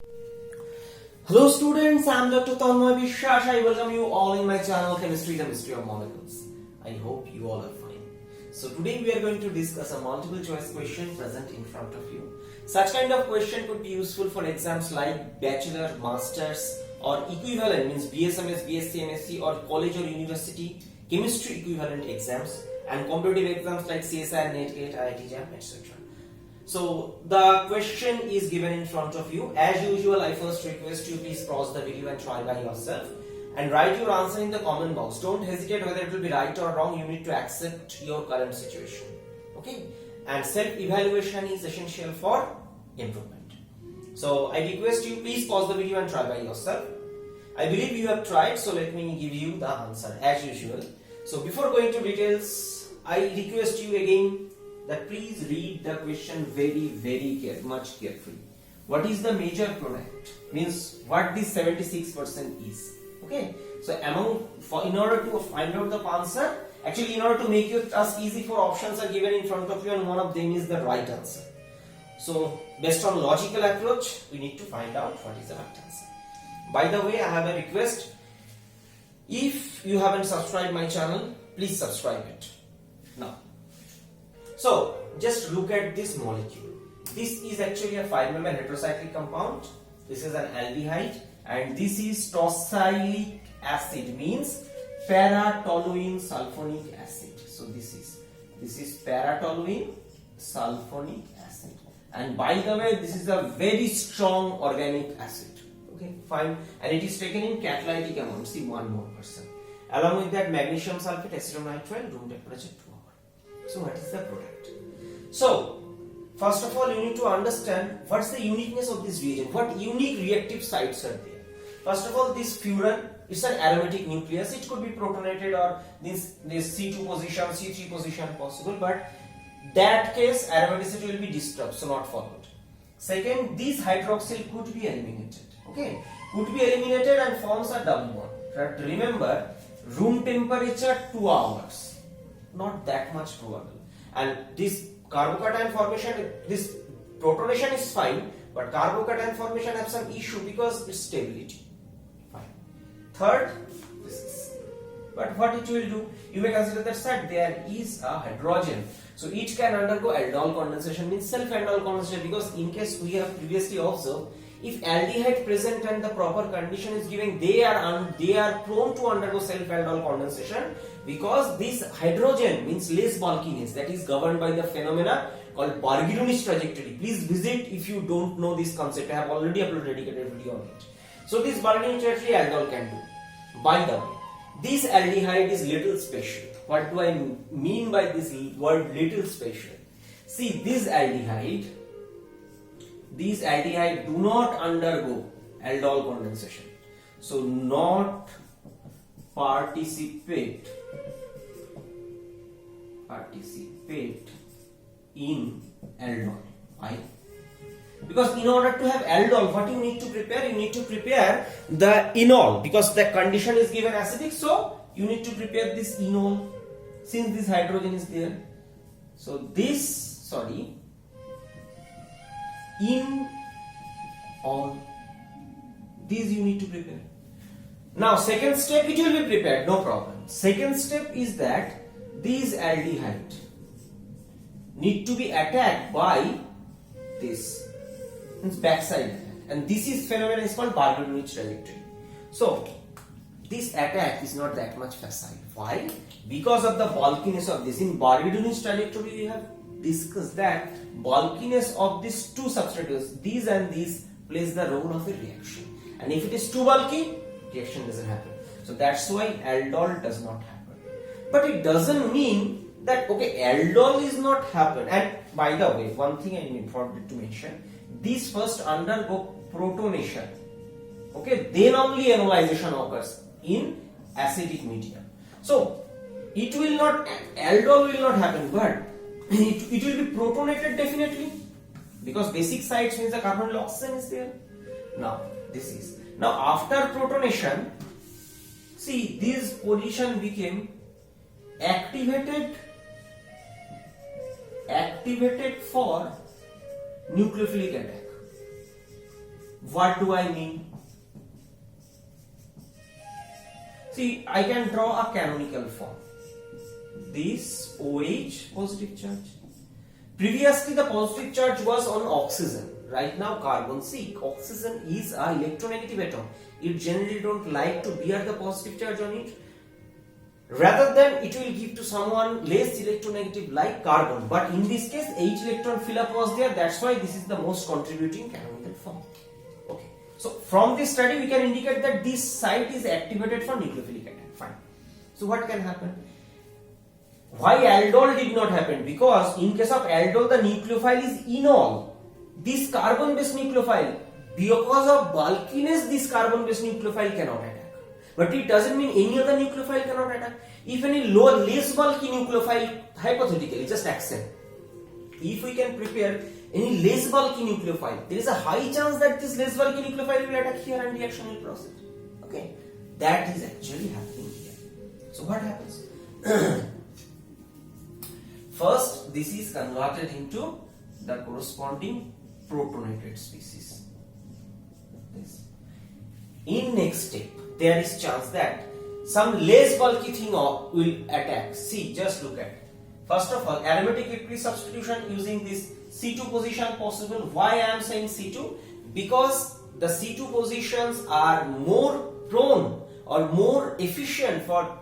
Hello students, I am Dr. Tanmay Biswas. I welcome you all in my channel Chemistry, the Mystery of Molecules. I hope you all are fine. So today we are going to discuss a multiple choice question present in front of you. Such kind of question could be useful for exams like bachelor, masters or equivalent, means BSMS, BSc, MSc or college or university chemistry equivalent exams and competitive exams like CSIR, NET, GATE, IIT JAM, etc. So the question is given in front of you. As usual, I first request you please pause the video and try by yourself and write your answer in the comment box. Don't hesitate whether it will be right or wrong. You need to accept your current situation. Okay? And self-evaluation is essential for improvement. So I request you please pause the video and try by yourself. I believe you have tried, so let me give you the answer as usual. So before going to details, I request you again that please read the question very much carefully. What is the major product? Means what this 76% is. Okay. So in order to find out the answer, actually in order to make your task easy, four options are given in front of you and one of them is the right answer. So based on logical approach, we need to find out what is the right answer. By the way, I have a request. If you haven't subscribed my channel, please subscribe it now. So just look at this molecule. This is actually a 5-member heterocyclic compound. This is an aldehyde and this is tosylic acid, means para-toluene sulfonic acid. So this is para-toluene sulfonic acid. And by the way, this is a very strong organic acid. Okay, fine. And it is taken in catalytic amount, see 1 more %. Along with that, magnesium sulfate, acetonitrile, room temperature 2 hours. So what is the product? So first of all, you need to understand what's the uniqueness of this reagent. What unique reactive sites are there? First of all, this furan is an aromatic nucleus. It could be protonated or this C2 position, C3 position possible, but that case aromaticity will be disturbed, so not followed. Second, this hydroxyl could be eliminated. Okay, could be eliminated and forms a double bond. But remember, room temperature 2 hours, not that much probable. And this carbocation formation, this protonation is fine, but carbocation formation have some issue because its stability. Fine. Third, this is. But what it will do, you may consider that there is a hydrogen. So it can undergo aldol condensation, means self-aldol condensation, because in case we have previously observed, if aldehyde present and the proper condition is given, they are prone to undergo self-aldol condensation because this hydrogen means less bulkiness, that is governed by the phenomena called Barguilloni's trajectory. Please visit if you don't know this concept. I have already uploaded a dedicated video on it. So this Barguilloni's trajectory aldol can do. By the way, this aldehyde is little special. What do I mean by this word little special? See, these aldehyde do not undergo aldol condensation. So not participate in aldol. Why? Because in order to have aldol, what you need to prepare? You need to prepare the enol, because the condition is given acidic, so you need to prepare this enol since this hydrogen is there. So this, enol, these you need to prepare. Now second step, it will be prepared, no problem. Second step is that these aldehyde need to be attacked by this, means backside attack, and this is phenomenon is called Barguilloni's trajectory. So this attack is not that much facile. Why? Because of the bulkiness of this. In Barguilloni's trajectory, we have discussed that bulkiness of these two substrates, these and these, plays the role of a reaction. And if it is too bulky, reaction doesn't happen. So that's why aldol does not happen. But it doesn't mean that aldol is not happen. And by the way, one thing I am important to mention: these first undergo protonation. Okay, then only enolization occurs in acidic medium. So it will not, aldol will not happen, but it will be protonated definitely, because basic sites means the carbonyl oxygen is there. Now after protonation, see, this position became activated for nucleophilic attack. What do I mean? See, I can draw a canonical form. This OH positive charge. Previously the positive charge was on oxygen. Right now carbon. See, oxygen is a electronegative atom. It generally don't like to bear the positive charge on it. Rather than it will give to someone less electronegative like carbon. But in this case, H electron fill up was there. That's why this is the most contributing canonical form. Okay. So from this study, we can indicate that this site is activated for nucleophilic attack. Fine. So what can happen? Why aldol did not happen? Because in case of aldol, the nucleophile is enol. This carbon-based nucleophile, because of bulkiness, this carbon-based nucleophile cannot attack. But it doesn't mean any other nucleophile cannot attack. If any less bulky nucleophile, hypothetically, just accept. If we can prepare any less bulky nucleophile, there is a high chance that this less bulky nucleophile will attack here and reaction will proceed. Okay, that is actually happening here. So what happens? First, this is converted into the corresponding protonated species. This. In next step, there is chance that some less bulky thing will attack. See, just look at. First of all, aromatic electric substitution using this C2 position possible. Why I am saying C2? Because the C2 positions are more prone or more efficient for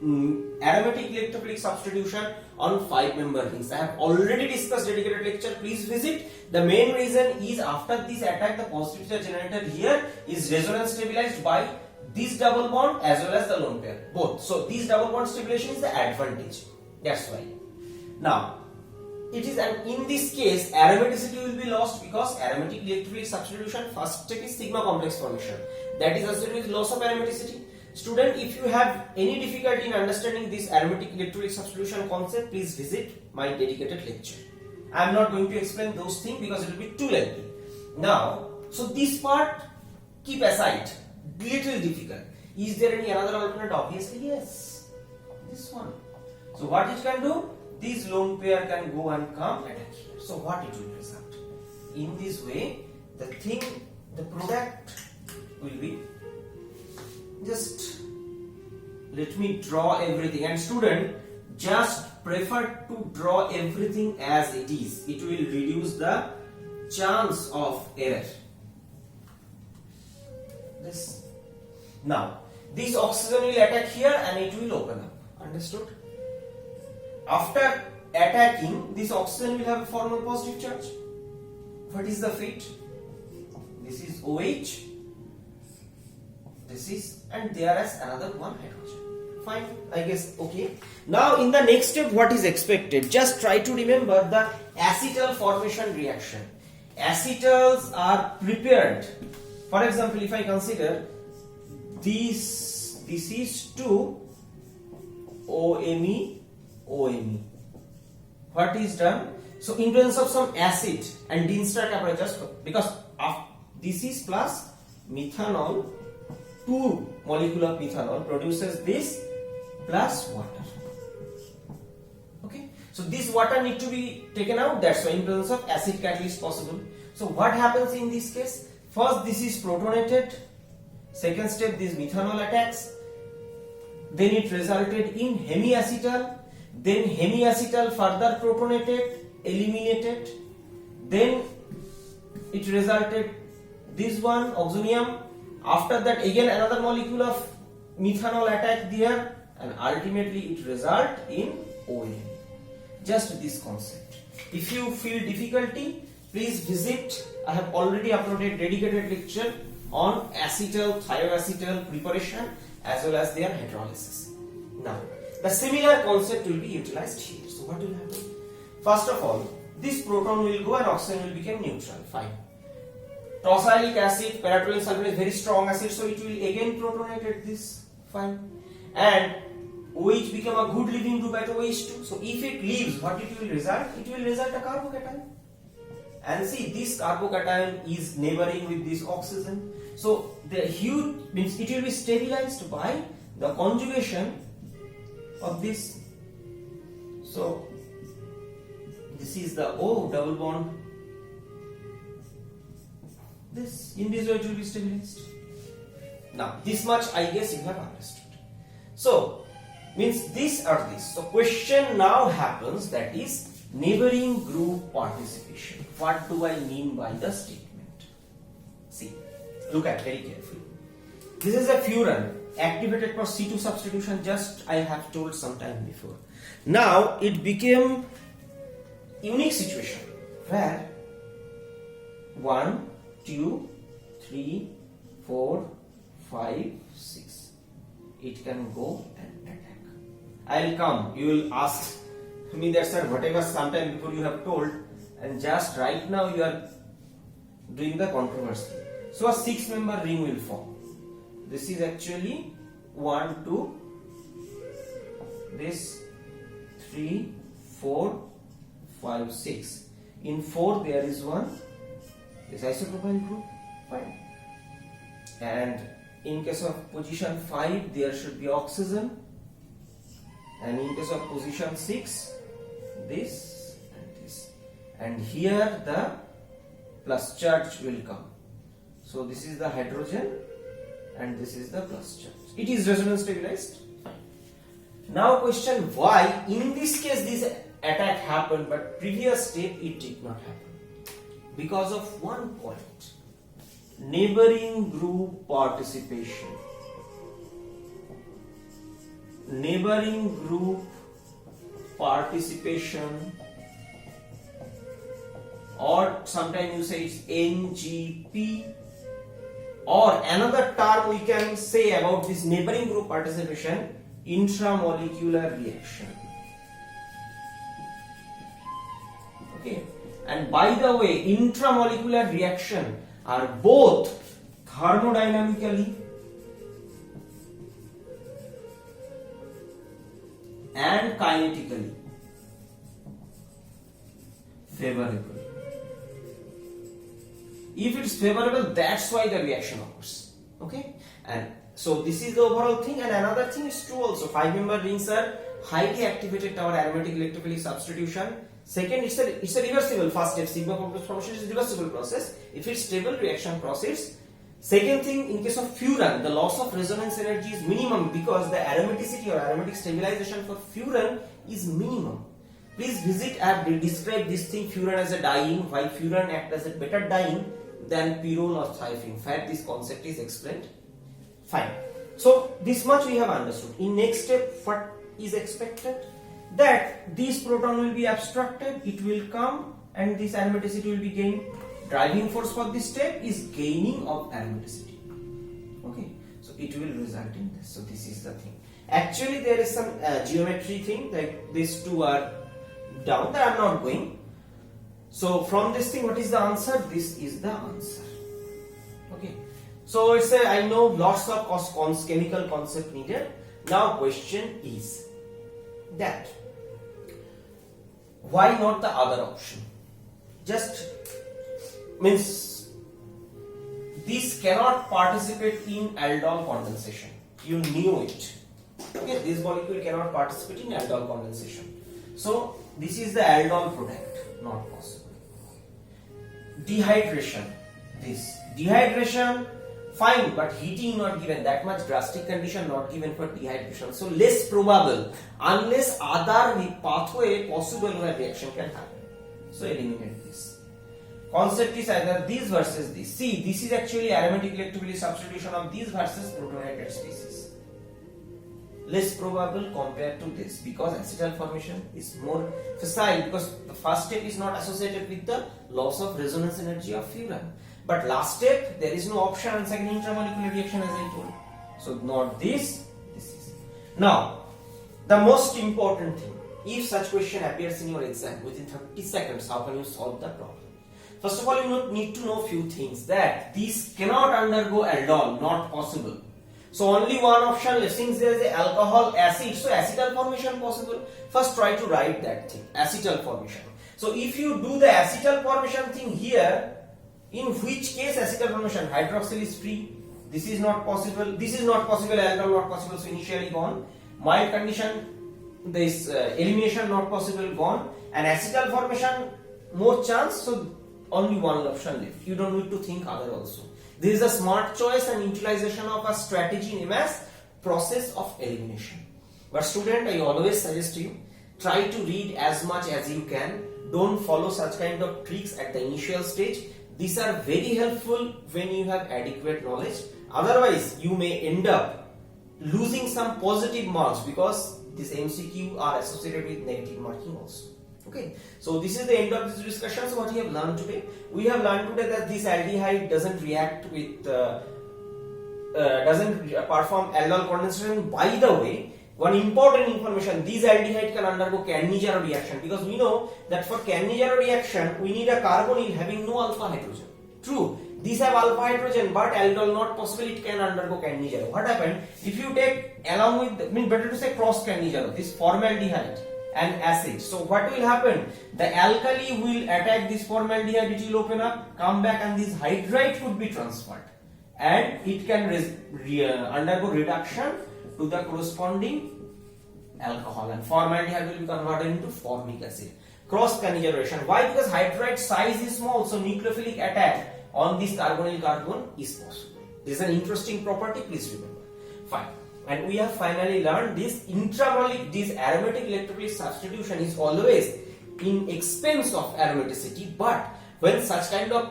aromatic electrophilic substitution on 5-member rings. I have already discussed dedicated lecture. Please visit. The main reason is after this attack, the positive charge generated here is resonance stabilized by this double bond as well as the lone pair, both. So this double bond stabilization is the advantage. That's why. Now, it is in this case aromaticity will be lost because aromatic electrophilic substitution first step is sigma complex formation. That is associated with loss of aromaticity. Student, if you have any difficulty in understanding this aromatic electrolytic substitution concept, please visit my dedicated lecture. I am not going to explain those things because it will be too lengthy. Now, so this part keep aside, little difficult. Is there any another alternate? Obviously yes, this one. So what it can do? This lone pair can go and come attack here. So what it will result? In this way, the product will be. Just let me draw everything, and student, just prefer to draw everything as it is. It will reduce the chance of error. This. Now, this oxygen will attack here and it will open up. Understood? After attacking, this oxygen will have a formal positive charge. What is the fate? This is OH. This is, and there is another one hydrogen. Fine, I guess okay. Now in the next step, what is expected? Just try to remember the acetal formation reaction. Acetals are prepared. For example, if I consider this is 2 OMe, OMe. What is done? So in presence of some acid and Dinster temperature, because this is plus methanol. 2 molecule of methanol produces this plus water. Okay, so this water need to be taken out. That's why in presence of acid catalyst possible. So what happens in this case? First, this is protonated. Second step, this methanol attacks. Then it resulted in hemiacetal. Then hemiacetal further protonated, eliminated. Then it resulted this one oxonium. After that, again another molecule of methanol attack there, and ultimately it result in OM. Just this concept. If you feel difficulty, please visit. I have already uploaded dedicated lecture on acetal, thioacetal preparation as well as their hydrolysis. Now, the similar concept will be utilized here. So what will happen? First of all, this proton will go and oxygen will become neutral. Fine. Tosylic acid, paratoluene sulfate is very strong acid, so it will again protonate at this. Fine. And OH become a good leaving group at OH2. So if it leaves, what it will result? It will result a carbocation. And see, this carbocation is neighboring with this oxygen. So the huge means it will be stabilized by the conjugation of this. So this is the O double bond. this. In this way it will be stabilized. Now this much I guess you have understood. So means this or this. So question now happens, that is neighboring group participation. What do I mean by the statement? See, look at very carefully. This is a furan activated for C2 substitution, just I have told some time before. Now it became unique situation where 1, 2, 3, 4, 5, 6. It can go and attack. I'll come. You will ask me that, sir, whatever sometime before you have told, and just right now you are doing the controversy. So a 6-member ring will form. This is actually 1, 2, this 3, 4, 5, 6. In 4 there is one, this isopropyl group, fine. And in case of position 5 there should be oxygen, and in case of position 6 this and this, and here the plus charge will come. So this is the hydrogen and this is the plus charge. It is resonance stabilized. Now question, why in this case this attack happened but previous step it did not happen? Because of one point, neighboring group participation. Neighboring group participation, or sometimes you say it's NGP, or another term we can say about this neighboring group participation, intramolecular reaction. Okay, and by the way, intramolecular reaction are both thermodynamically and kinetically favorable. If it's favorable, that's why the reaction occurs. Okay, and so this is the overall thing. And another thing is true also. 5-member rings are highly activated tower aromatic electrophilic substitution. Second, it's a reversible. First step, sigma complex formation is a reversible process. If it's stable, reaction proceeds. Second thing, in case of furan, the loss of resonance energy is minimum because the aromaticity or aromatic stabilization for furan is minimum. Please visit, I have described this thing furan as a diene, while furan acts as a better diene than pyrrole or thiophene. In fact, this concept is explained. Fine. So this much we have understood. In next step, what is expected? That this proton will be abstracted, it will come, and this aromaticity will be gained. Driving force for this step is gaining of aromaticity. Okay, so it will result in this. So this is the thing. Actually, there is some geometry thing, like these two are down. That I am not going. So from this thing, what is the answer? This is the answer. Okay. So it's a, I know lots of chemical concept needed. Now question is that why not the other option? Just means this cannot participate in aldol condensation. You knew it. Okay, this molecule cannot participate in aldol condensation. So this is the aldol product, not possible. Dehydration. This dehydration, fine, but heating not given. That much drastic condition not given for dehydration. So less probable unless other pathway possible where reaction can happen. So eliminate this. Concept is either this versus this. See, this is actually aromatic electrophilic substitution of this versus protonated species. Less probable compared to this because acetal formation is more facile because the first step is not associated with the loss of resonance energy of furan. But last step there is no option and second intramolecular reaction as I told. So not this, this is. Now the most important thing, if such question appears in your exam within 30 seconds, how can you solve the problem? First of all, you need to know few things, that these cannot undergo aldol, not possible. So only one option, since there is a alcohol acid, so acetal formation possible. First try to write that thing, acetal formation. So if you do the acetal formation thing here, in which case acetal formation, hydroxyl is free, this is not possible, this is not possible, aldol not possible, so initially gone. Mild condition, this elimination not possible, gone. And acetal formation, more chance, so only one option left. You don't need to think other also. This is a smart choice and utilization of a strategy named as process of elimination. But student, I always suggest you, try to read as much as you can. Don't follow such kind of tricks at the initial stage. These are very helpful when you have adequate knowledge. Otherwise, you may end up losing some positive marks because these MCQ are associated with negative marking also. Okay, so this is the end of this discussion. So what we have learned today? We have learned today that this aldehyde doesn't react with, doesn't perform aldol condensation. By the way, one important information: these aldehyde can undergo Cannizzaro reaction, because we know that for Cannizzaro reaction we need a carbonyl having no alpha hydrogen. True, these have alpha hydrogen, but aldol not possible. It can undergo Cannizzaro. What happened if you take along with, better to say cross Cannizzaro, this formaldehyde and acid? So what will happen? The alkali will attack this formaldehyde. It will open up, come back, and this hydride would be transferred, and it can undergo reduction to the corresponding alcohol, and formaldehyde will be converted into formic acid. Cross Cannizzaro. Why? Because hydride size is small, so nucleophilic attack on this carbonyl carbon is possible. This is an interesting property, please remember. Fine. And we have finally learned this this aromatic electrolytic substitution is always in expense of aromaticity, but when such kind of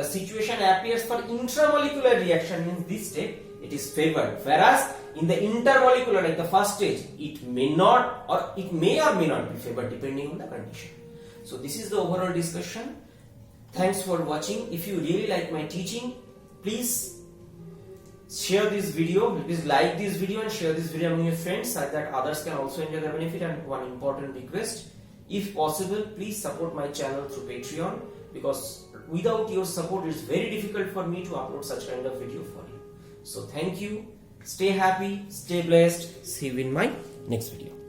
situation appears for intramolecular reaction, in this step it is favored, whereas in the intermolecular, like the first stage, it may not, or it may or may not be favored depending on the condition. So this is the overall discussion. Thanks for watching. If you really like my teaching, please share this video, please like this video and share this video among your friends so that others can also enjoy the benefit. And one important request, if possible, please support my channel through Patreon, because without your support it's very difficult for me to upload such kind of video for you. So thank you, stay happy, stay blessed, see you in my next video.